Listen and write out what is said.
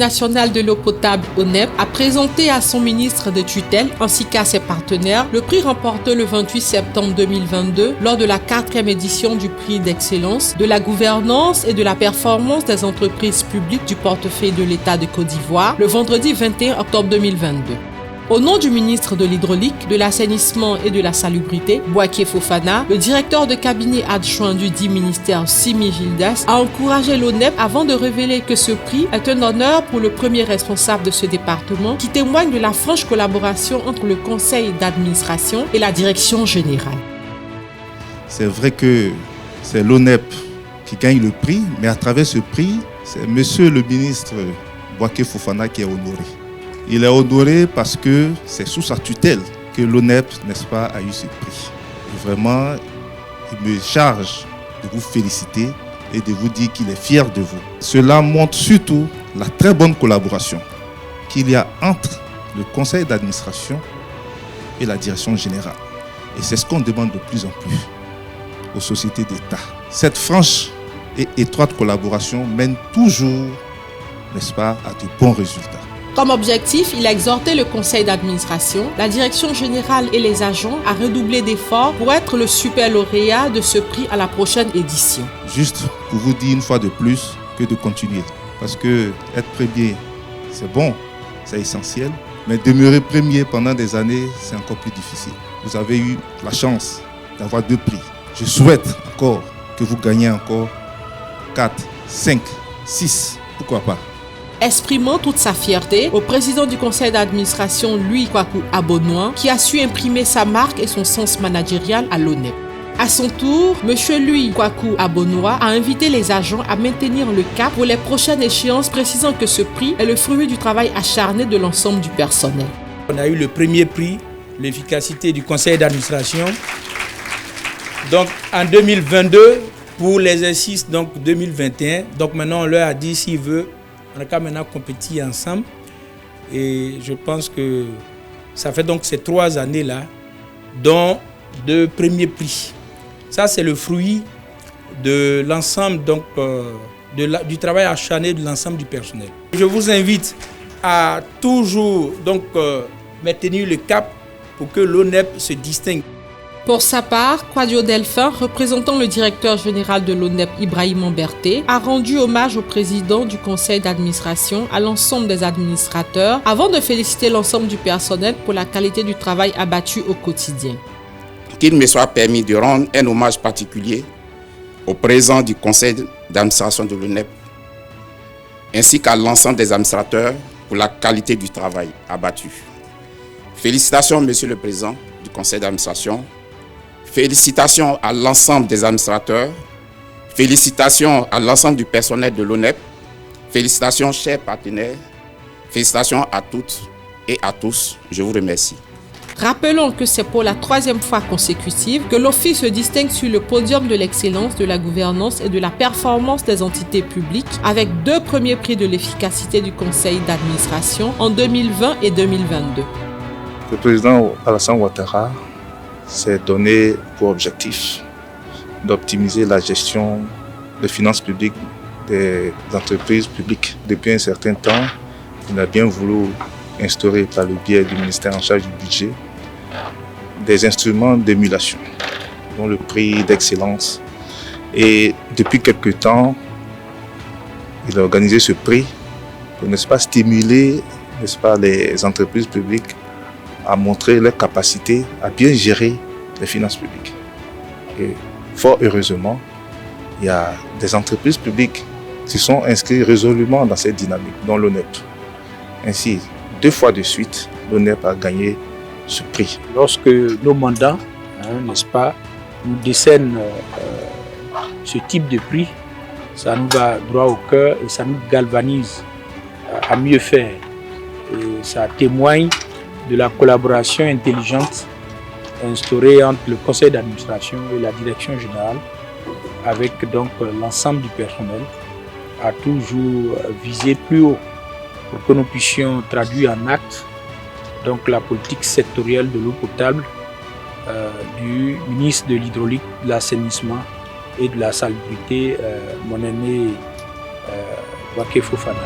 national de l'eau potable, ONEP, a présenté à son ministre de tutelle ainsi qu'à ses partenaires le prix remporté le 28 septembre 2022 lors de la 4e édition du prix d'excellence de la gouvernance et de la performance des entreprises publiques du portefeuille de l'État de Côte d'Ivoire le vendredi 21 octobre 2022. Au nom du ministre de l'Hydraulique, de l'Assainissement et de la Salubrité, Bouaké Fofana, le directeur de cabinet adjoint du dit ministère, Simi Gildas, a encouragé l'ONEP avant de révéler que ce prix est un honneur pour le premier responsable de ce département qui témoigne de la franche collaboration entre le conseil d'administration et la direction générale. C'est vrai que c'est l'ONEP qui gagne le prix, mais à travers ce prix, c'est monsieur le ministre Bouaké Fofana qui est honoré. Il est honoré parce que c'est sous sa tutelle que l'ONEP, n'est-ce pas, a eu ce prix. Et vraiment, il me charge de vous féliciter et de vous dire qu'il est fier de vous. Cela montre surtout la très bonne collaboration qu'il y a entre le conseil d'administration et la direction générale. Et c'est ce qu'on demande de plus en plus aux sociétés d'État. Cette franche et étroite collaboration mène toujours, n'est-ce pas, à de bons résultats. Comme objectif, il a exhorté le conseil d'administration, la direction générale et les agents à redoubler d'efforts pour être le super lauréat de ce prix à la prochaine édition. Juste pour vous dire une fois de plus que de continuer. Parce que être premier, c'est bon, c'est essentiel. Mais demeurer premier pendant des années, c'est encore plus difficile. Vous avez eu la chance d'avoir 2 prix. Je souhaite encore que vous gagnez encore 4, 5, 6, pourquoi pas. Exprimant toute sa fierté au président du conseil d'administration, Louis Kwaku Abonois, qui a su imprimer sa marque et son sens managérial à l'ONEP. À son tour, M. Louis Kwaku Abonois a invité les agents à maintenir le cap pour les prochaines échéances, précisant que ce prix est le fruit du travail acharné de l'ensemble du personnel. On a eu le premier prix, l'efficacité du conseil d'administration. Donc en 2022, pour l'exercice 2021, donc maintenant on leur a dit s'ils veulent, on a quand même compétit ensemble et je pense que ça fait donc ces 3 années-là, dont 2 premiers prix. Ça, c'est le fruit de l'ensemble du travail acharné de l'ensemble du personnel. Je vous invite à toujours maintenir le cap pour que l'ONEP se distingue. Pour sa part, Kwadio Delphin, représentant le directeur général de l'ONEP, Ibrahim Berté, a rendu hommage au président du conseil d'administration, à l'ensemble des administrateurs, avant de féliciter l'ensemble du personnel pour la qualité du travail abattu au quotidien. Qu'il me soit permis de rendre un hommage particulier au président du conseil d'administration de l'ONEP, ainsi qu'à l'ensemble des administrateurs pour la qualité du travail abattu. Félicitations, Monsieur le Président du conseil d'administration. Félicitations à l'ensemble des administrateurs, félicitations à l'ensemble du personnel de l'ONEP, félicitations chers partenaires, félicitations à toutes et à tous. Je vous remercie. Rappelons que c'est pour la 3e fois consécutive que l'Office se distingue sur le podium de l'excellence de la gouvernance et de la performance des entités publiques avec 2 premiers prix de l'efficacité du conseil d'administration en 2020 et 2022. Le président Alassane Ouattara s'est donné pour objectif d'optimiser la gestion des finances publiques des entreprises publiques. Depuis un certain temps, il a bien voulu instaurer par le biais du ministère en charge du budget des instruments d'émulation, dont le prix d'excellence. Et depuis quelque temps, il a organisé ce prix pour, n'est-ce pas, stimuler, n'est-ce pas, les entreprises publiques à montrer leur capacité à bien gérer les finances publiques. Et fort heureusement, il y a des entreprises publiques qui sont inscrites résolument dans cette dynamique, dont l'ONEP. Ainsi, 2 fois de suite, l'ONEP a gagné ce prix. Lorsque nos mandats, n'est-ce pas, nous décernent ce type de prix, ça nous va droit au cœur et ça nous galvanise à mieux faire. Et ça témoigne de la collaboration intelligente instaurée entre le conseil d'administration et la direction générale avec donc l'ensemble du personnel à toujours viser plus haut pour que nous puissions traduire en actes donc la politique sectorielle de l'eau potable du ministre de l'Hydraulique, de l'Assainissement et de la Salubrité, mon aîné Bouaké Fofana.